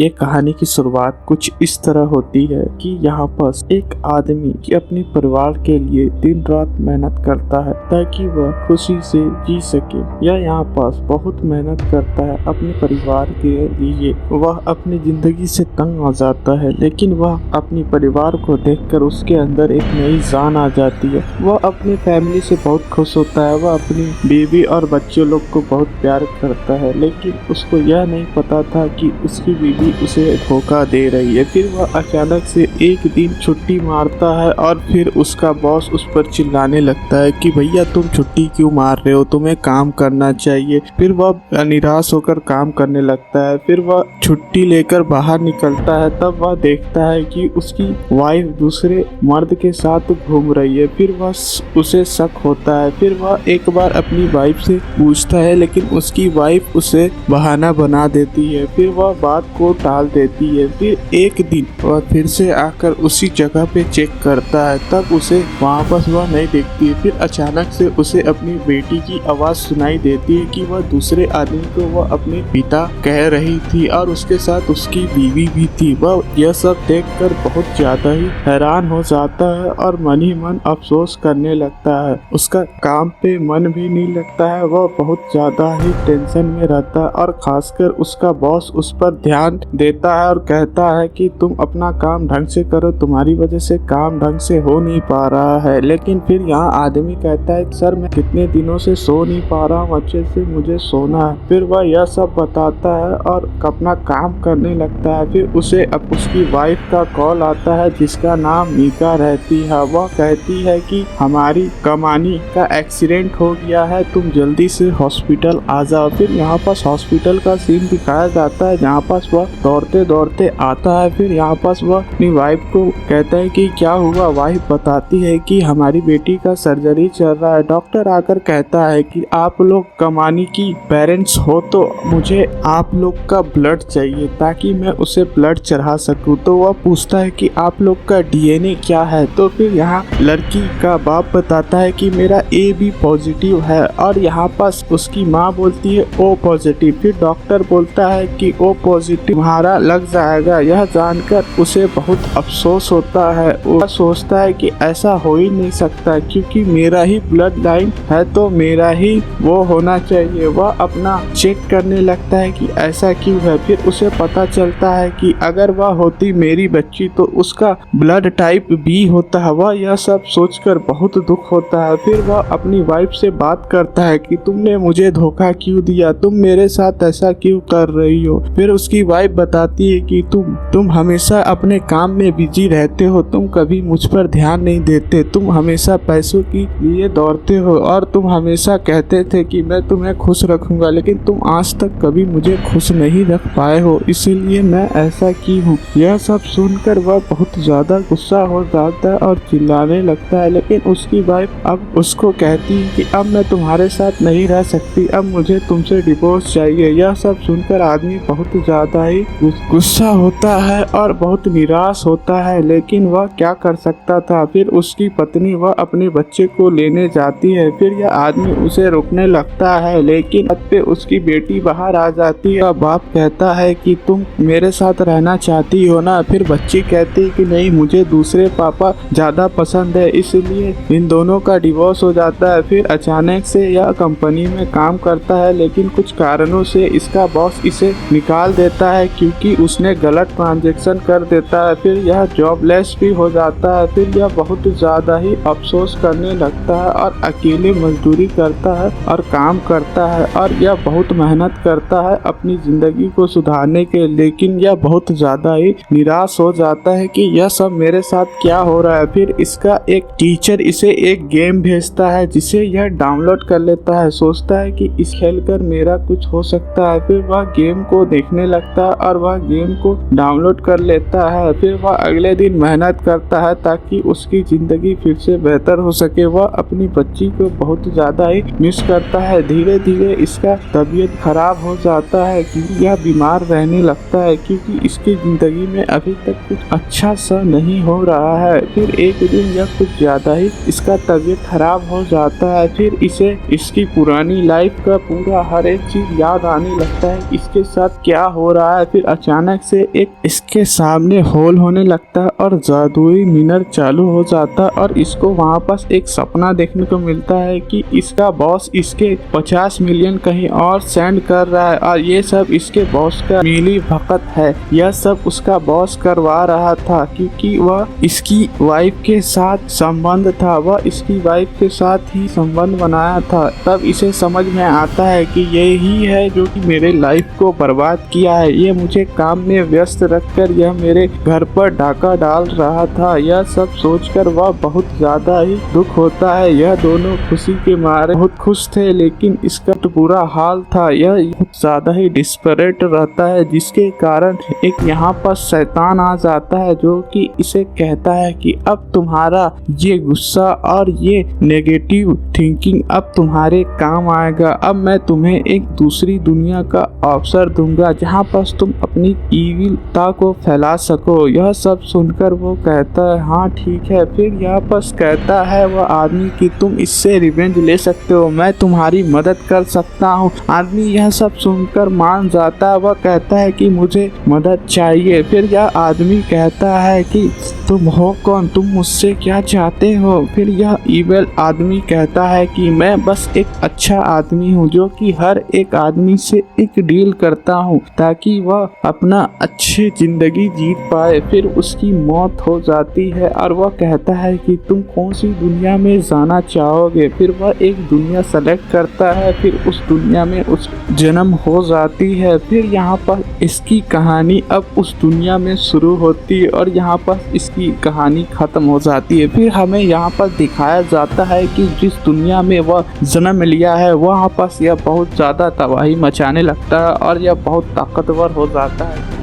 ये कहानी की शुरुआत कुछ इस तरह होती है कि यहाँ पास एक आदमी की अपने परिवार के लिए दिन रात मेहनत करता है ताकि वह खुशी से जी सके। यह यहाँ पास बहुत मेहनत करता है अपने परिवार के लिए। वह अपनी जिंदगी से तंग आ जाता है, लेकिन वह अपने परिवार को देखकर उसके अंदर एक नई जान आ जाती है। वह अपनी फैमिली से बहुत खुश होता है। वह अपनी बीवी और बच्चों लोग को बहुत प्यार करता है, लेकिन उसको यह नहीं पता था कि उसकी बीवी उसे धोखा दे रही है। फिर वह अचानक से एक दिन छुट्टी मारता है और फिर उसका बॉस उस पर चिल्लाने लगता है कि भैया तुम छुट्टी क्यों मार रहे हो, तुम्हें काम करना चाहिए। फिर वह निराश होकर काम करने लगता है। फिर वह छुट्टी लेकर बाहर निकलता है, तब वह देखता है कि उसकी वाइफ दूसरे मर्द के साथ घूम रही है। फिर वह उसे शक होता है। फिर वह एक बार अपनी वाइफ से पूछता है, लेकिन उसकी वाइफ उसे बहाना बना देती है। फिर वह बात को टाल देती है। फिर एक दिन वह फिर से आकर उसी जगह पे चेक करता है, तब उसे वहाँ पर वह नहीं देखती है। फिर अचानक से उसे अपनी बेटी की आवाज सुनाई देती है कि वह दूसरे आदमी को वह अपने पिता कह रही थी और उसके साथ उसकी बीवी भी थी। वह यह सब देखकर बहुत ज्यादा ही हैरान हो जाता है और मन ही मन अफसोस करने लगता है। उसका काम पे मन भी नहीं लगता है। वह बहुत ज्यादा ही टेंशन में रहता है और खासकर उसका बॉस उस पर ध्यान देता है और कहता है कि तुम अपना काम ढंग से करो, तुम्हारी वजह से काम ढंग से हो नहीं पा रहा है। लेकिन फिर यहाँ आदमी कहता है सर मैं कितने दिनों से सो नहीं पा रहा हूँ अच्छे से, मुझे सोना है। फिर वह यह सब बताता है और अपना काम करने लगता है। फिर उसे अब उसकी वाइफ का कॉल आता है जिसका नाम मीका रहती है। वह कहती है कि हमारी कमानी का एक्सीडेंट हो गया है, तुम जल्दी से हॉस्पिटल आ जाओ। फिर यहाँ पास हॉस्पिटल का सीन दिखाया जाता है जहाँ पास वह दौड़ते दौड़ते आता है। फिर यहाँ पास वह अपनी वाइफ को कहता है कि क्या हुआ। वाइफ बताती है कि हमारी बेटी का सर्जरी चल रहा है। डॉक्टर आकर कहता है कि आप लोग कमानी की पेरेंट्स हो तो मुझे आप लोग का ब्लड चाहिए ताकि मैं उसे ब्लड चढ़ा सकूं। तो वह पूछता है कि आप लोग का डीएनए क्या है। तो फिर यहाँ लड़की का बाप बताता है कि मेरा AB पॉजिटिव है और यहाँ पास उसकी माँ बोलती है O पॉजिटिव। फिर डॉक्टर बोलता है कि O पॉजिटिव तुम्हारा लग जाएगा। यह जानकर उसे बहुत अफसोस होता है। वह सोचता है कि ऐसा हो ही नहीं सकता क्योंकि मेरा ही ब्लड लाइन है तो मेरा ही वो होना चाहिए। वह अपना चेक करने लगता है कि ऐसा क्यों है। फिर उसे पता चलता है कि अगर वह होती मेरी बच्ची तो उसका ब्लड टाइप B होता है। वह यह सब सोचकर बहुत दुख होता है। फिर वह अपनी वाइफ से बात करता है कि तुमने मुझे धोखा क्यों दिया, तुम मेरे साथ ऐसा क्यों कर रही हो। फिर उसकी वाइफ बताती है कि तुम हमेशा अपने काम में बिजी रहते हो, तुम कभी मुझ पर ध्यान नहीं देते, तुम हमेशा पैसों के लिए दौड़ते हो और तुम हमेशा कहते थे कि मैं तुम्हें खुश रखूंगा, लेकिन तुम आज तक कभी मुझे खुश नहीं रख पाए हो, इसीलिए मैं ऐसा की हूँ। यह सब सुनकर वह बहुत ज्यादा गुस्सा हो जाता है और चिल्लाने लगता है। लेकिन उसकी वाइफ अब उसको कहती है कि अब मैं तुम्हारे साथ नहीं रह सकती, अब मुझे तुमसे डिवोर्स चाहिए। यह सब सुनकर आदमी बहुत ज्यादा ही गुस्सा होता है और बहुत निराश होता है, लेकिन वह क्या कर सकता था। फिर उसकी पत्नी वह अपने बच्चे को लेने जाती है। फिर यह आदमी उसे रोकने लगता है, लेकिन पे उसकी बेटी बाहर आ जाती है। बाप कहता है कि तुम मेरे साथ रहना चाहती हो ना। फिर बच्ची कहती है कि नहीं, मुझे दूसरे पापा ज्यादा पसंद है, इसलिए इन दोनों का डिवोर्स हो जाता है। फिर अचानक से यह कंपनी में काम करता है, लेकिन कुछ कारणों से इसका बॉस इसे निकाल देता है क्योंकि उसने गलत ट्रांजैक्शन कर देता है। फिर यह जॉबलेस भी हो जाता है। फिर यह बहुत ज्यादा ही अफसोस करने लगता है और अकेले मजदूरी करता है और काम करता है और यह बहुत मेहनत करता है अपनी जिंदगी को सुधारने के। लेकिन यह बहुत ज्यादा ही निराश हो जाता है कि यह सब मेरे साथ क्या हो रहा है। फिर इसका एक टीचर इसे एक गेम भेजता है जिसे यह डाउनलोड कर लेता है। सोचता है कि इस खेल कर मेरा कुछ हो सकता है। फिर वह गेम को देखने लगता है और वह गेम को डाउनलोड कर लेता है। फिर वह अगले दिन मेहनत करता है ताकि उसकी जिंदगी फिर से बेहतर हो सके। वह अपनी बच्ची को बहुत ज्यादा ही मिस करता है। धीरे धीरे इसका तबीयत खराब हो जाता है क्योंकि यह बीमार रहने लगता है क्योंकि इसकी जिंदगी में अभी तक कुछ अच्छा सा नहीं हो रहा है। फिर एक दिन यह कुछ ज्यादा ही इसका तबीयत खराब हो जाता है। फिर इसे इसकी पुरानी लाइफ का पूरा हर एक चीज याद आने लगता है, इसके साथ क्या हो रहा है। फिर अचानक से एक इसके सामने होल होने लगता है और जादुई मिनर चालू हो जाता है और इसको वहाँ पास एक सपना देखने को मिलता है कि इसका बॉस इसके 50 मिलियन कहीं और सेंड कर रहा है और ये सब इसके बॉस का मिली भगत है। यह सब उसका बॉस करवा रहा था क्योंकि वह इसकी वाइफ के साथ संबंध था, वह इसकी वाइफ के साथ ही संबंध बनाया था। तब इसे समझ में आता है कि यही है जो कि मेरे लाइफ को बर्बाद किया है। ये मुझे काम में व्यस्त रखकर यह मेरे घर पर डाका डाल रहा था। यह सब सोचकर वह बहुत ज्यादा ही दुख होता है। यह दोनों खुशी के मारे बहुत खुश थे, लेकिन इसका तो बुरा हाल था। यह बहुत ज्यादा ही डिस्परेट रहता है, जिसके कारण एक यहाँ पर शैतान आ जाता है जो कि इसे कहता है कि अब तुम्हारा ये गुस्सा और ये नेगेटिव थिंकिंग अब तुम्हारे काम आएगा। अब मैं तुम्हें एक दूसरी दुनिया का अवसर दूंगा जहाँ पर तुम अपनी ईविलता को फैला सको। यह सब सुनकर वो कहता है हाँ ठीक है। फिर यहाँ पर कहता है वह आदमी कि तुम इससे रिवेंज ले सकते हो, मैं तुम्हारी मदद कर सकता हूँ। आदमी यह सब सुनकर मान जाता है। वह कहता है कि मुझे मदद चाहिए। फिर यह आदमी कहता है कि तुम हो कौन, तुम मुझसे क्या चाहते हो। फिर यह ईविल आदमी कहता है कि मैं बस एक अच्छा आदमी हूँ जो कि हर एक आदमी से एक डील करता हूँ ताकि वह अपना अच्छी जिंदगी जीत पाए। फिर उसकी मौत हो जाती है और वह कहता है कि तुम कौन सी दुनिया में जाना चाहोगे। फिर वह एक दुनिया सेलेक्ट करता है। फिर उस दुनिया में उस जन्म हो जाती है। फिर यहाँ पर इसकी कहानी अब उस दुनिया में शुरू होती है और यहाँ पर इसकी कहानी खत्म हो जाती है। फिर हमें यहाँ पर दिखाया जाता है कि जिस दुनिया में वह जन्म लिया है वहाँ पर यह बहुत ज़्यादा तबाही मचाने लगता है और यह बहुत ताकतवर हो जाता है।